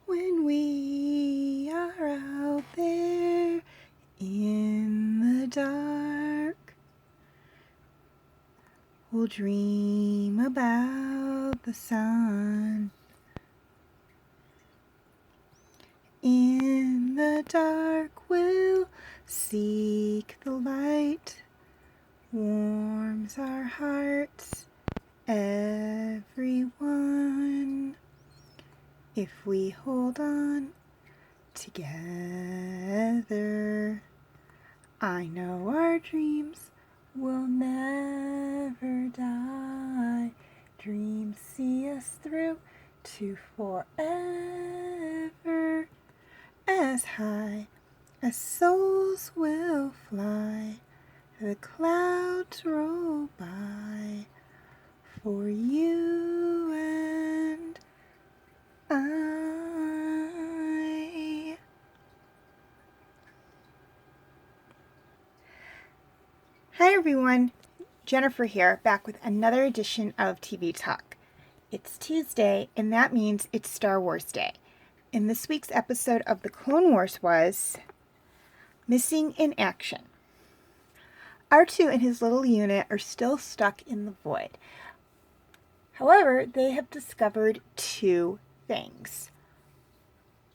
when we are out there in the dark. We'll dream about the sun. In the dark we'll seek the light. Warms our hearts, everyone, if we hold on together. I know our dreams will never die. Dreams see us through to forever. As high as souls will fly, the clouds roll by for you and I. Hi everyone, Jennifer here, back with another edition of TV Talk. It's Tuesday, and that means it's Star Wars Day. And this week's episode of the Clone Wars was Missing in Action. R2 and his little unit are still stuck in the void. However, they have discovered two things.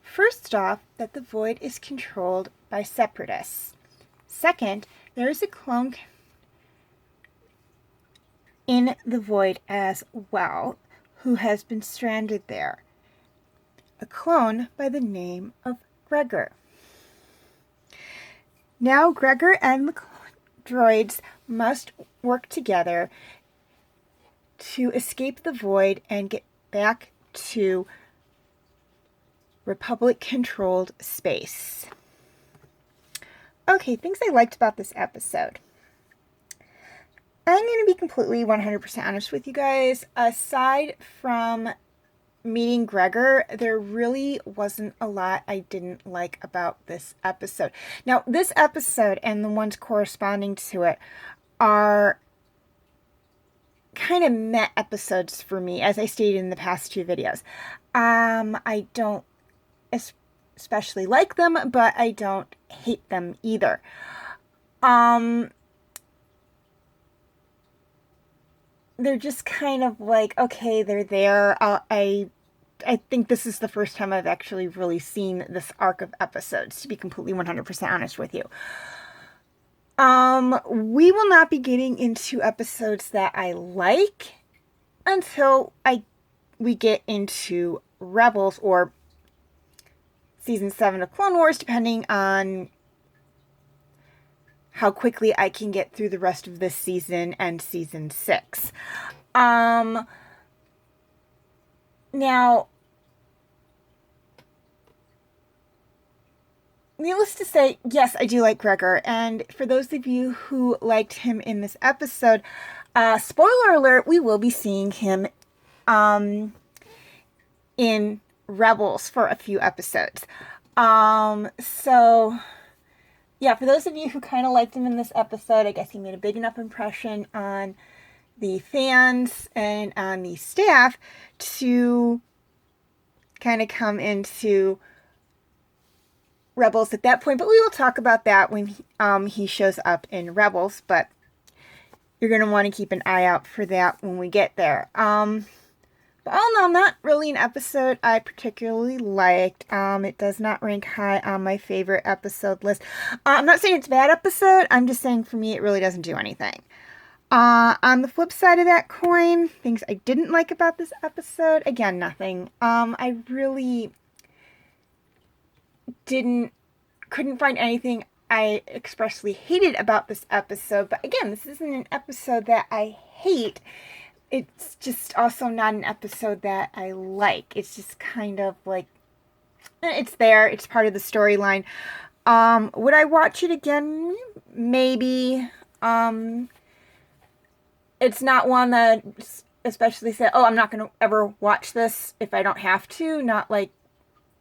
First off, that the void is controlled by Separatists. Second, there is a clone in the void as well who has been stranded there. A clone by the name of Greggor. Now Greggor and the droids must work together to escape the void and get back to Republic-controlled space. Okay, things I liked about this episode. I'm going to be completely 100% honest with you guys. Aside from meeting Greggor, there really wasn't a lot I didn't like about this episode. Now, this episode and the ones corresponding to it are kind of meh episodes for me, as I stated in the past two videos. I don't especially like them, but I don't hate them either. They're just kind of like, okay, they're there. I think this is the first time I've actually really seen this arc of episodes, to be completely 100% honest with you. We will not be getting into episodes that I like until we get into Rebels or Season 7 of Clone Wars, depending on how quickly I can get through the rest of this season and Season 6. Now, needless to say, yes, I do like Greggor, and for those of you who liked him in this episode, spoiler alert, we will be seeing him in Rebels for a few episodes. So yeah, for those of you who kind of liked him in this episode, I guess he made a big enough impression on the fans and on the staff to kind of come into Rebels at that point. But we will talk about that when he shows up in Rebels. But you're going to want to keep an eye out for that when we get there. But all in all, not really an episode I particularly liked. It does not rank high on my favorite episode list. I'm not saying it's a bad episode. I'm just saying for me it really doesn't do anything. On the flip side of that coin, things I didn't like about this episode, again, nothing. I really couldn't find anything I expressly hated about this episode. But again, this isn't an episode that I hate. It's just also not an episode that I like. It's just kind of like, it's there. It's part of the storyline. Would I watch it again? Maybe. It's not one that especially say, oh, I'm not going to ever watch this if I don't have to. Not like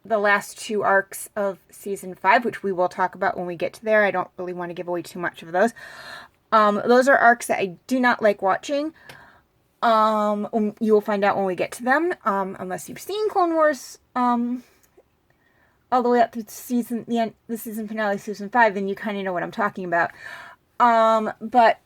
the last two arcs of Season 5, which we will talk about when we get to there. I don't really want to give away too much of those. Those are arcs that I do not like watching. You will find out when we get to them, unless you've seen Clone Wars all the way up to the season finale, season 5, then you kind of know what I'm talking about. But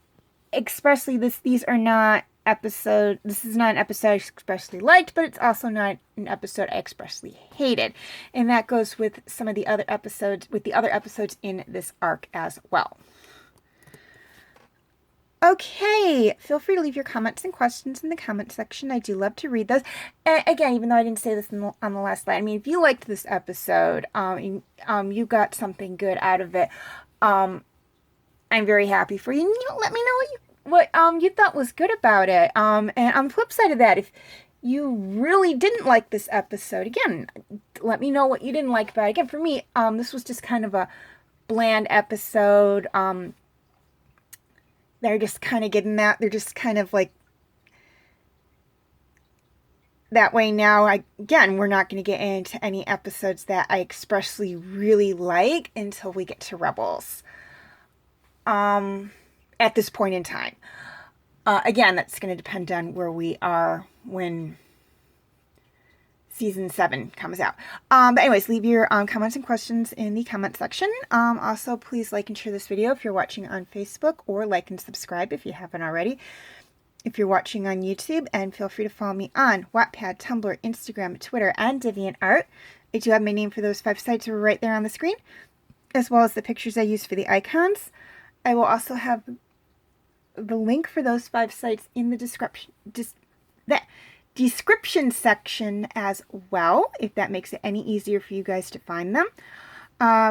expressly, these are not episode. This is not an episode I expressly liked, but it's also not an episode I expressly hated, and that goes with some of the other episodes, in this arc as well. Okay, feel free to leave your comments and questions in the comment section. I do love to read those. And again, even though I didn't say this on the last slide, I mean, if you liked this episode, you got something good out of it, I'm very happy for you. Let me know what you thought was good about it. And on the flip side of that, if you really didn't like this episode, again, let me know what you didn't like about it. Again, for me, this was just kind of a bland episode. They're just kind of getting that. They're just kind of like that way now. Again, we're not going to get into any episodes that I expressly really like until we get to Rebels. At this point in time. Again, that's going to depend on where we are when season 7 comes out. But anyways, leave your comments and questions in the comment section. Also, please like and share this video if you're watching on Facebook, or like and subscribe if you haven't already if you're watching on YouTube, and feel free to follow me on Wattpad, Tumblr, Instagram, Twitter, and DeviantArt. I do have my name for those 5 sites right there on the screen, as well as the pictures I use for the icons. I will also have the link for those 5 sites in the description section as well, if that makes it any easier for you guys to find them.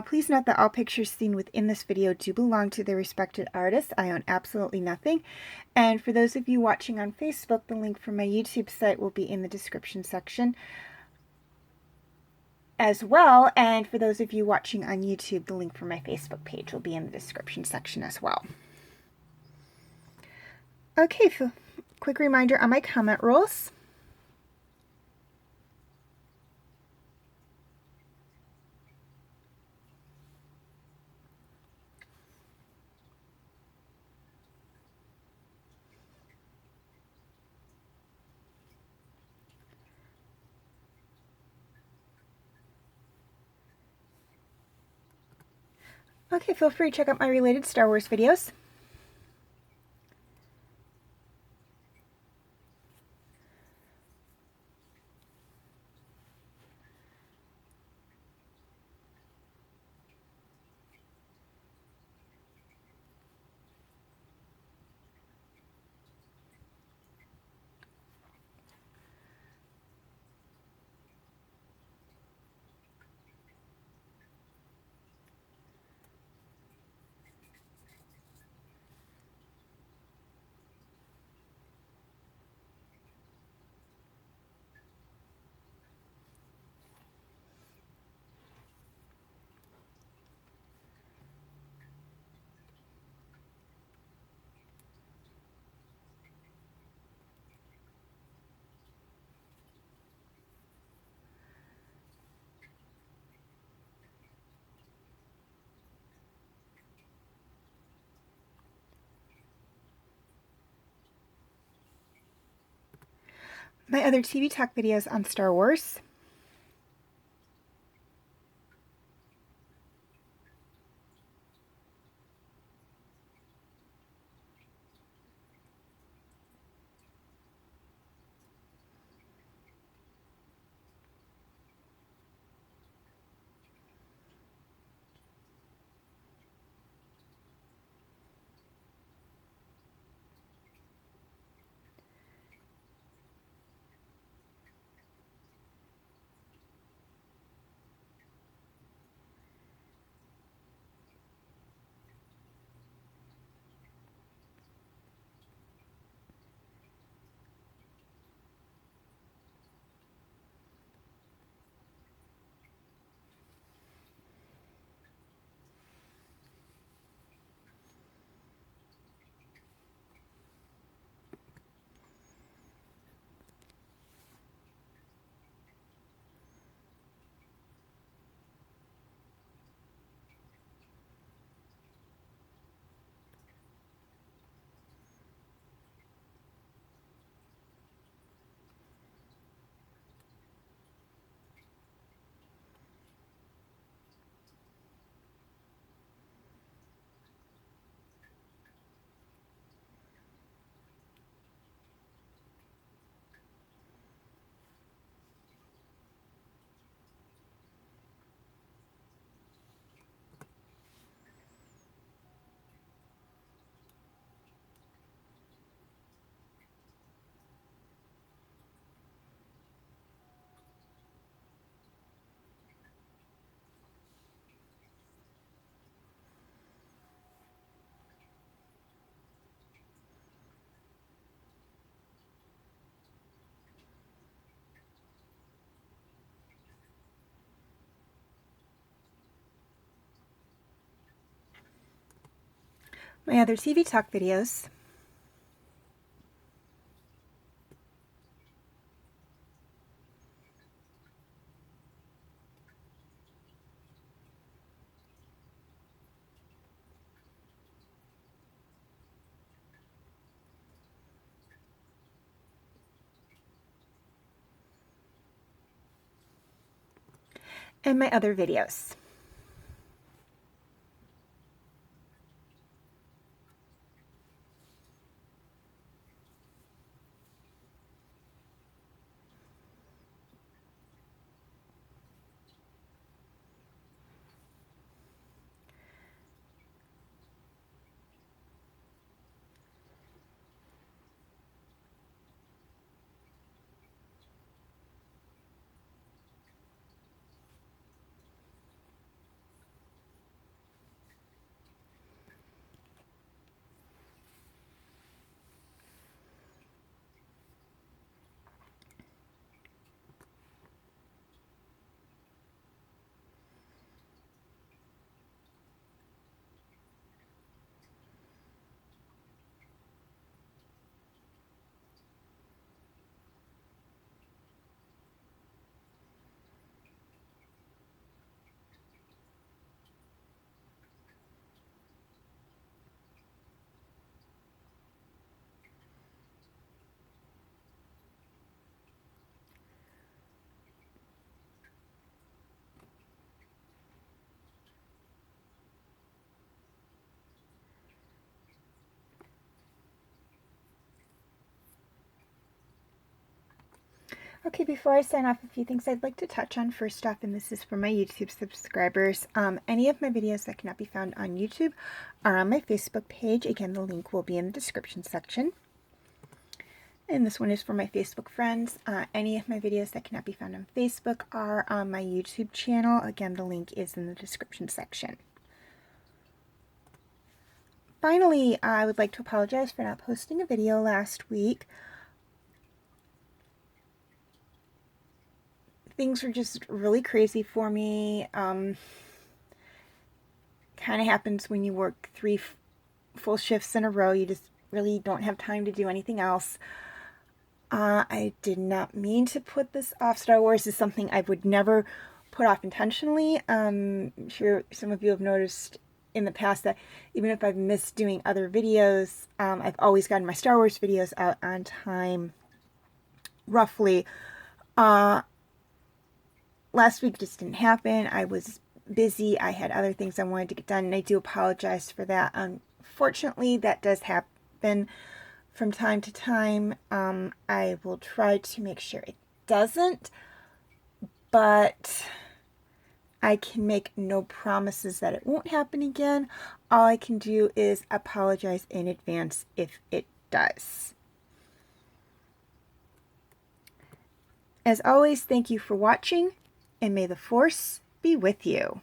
Please note that all pictures seen within this video do belong to their respected artists. I own absolutely nothing. And for those of you watching on Facebook, the link for my YouTube site will be in the description section as well. And for those of you watching on YouTube, the link for my Facebook page will be in the description section as well. Okay, so quick reminder on my comment rules. Okay, feel free to check out my related Star Wars videos. My other TV talk videos on Star Wars. my other TV Talk videos, and my other videos. Okay, before I sign off, a few things I'd like to touch on. First off, and this is for my YouTube subscribers, any of my videos that cannot be found on YouTube are on my Facebook page. Again, the link will be in the description section. And this one is for my Facebook friends. Any of my videos that cannot be found on Facebook are on my YouTube channel. Again, the link is in the description section. Finally, I would like to apologize for not posting a video last week. Things were just really crazy for me. Kind of happens when you work 3 full shifts in a row. You just really don't have time to do anything else. I did not mean to put this off. Star Wars is something I would never put off intentionally. I'm sure some of you have noticed in the past that even if I've missed doing other videos, I've always gotten my Star Wars videos out on time, roughly. Last week just didn't happen. I was busy. I had other things I wanted to get done, and I do apologize for that. Unfortunately, that does happen from time to time. I will try to make sure it doesn't, but I can make no promises that it won't happen again. All I can do is apologize in advance if it does. As always, thank you for watching, and may the Force be with you.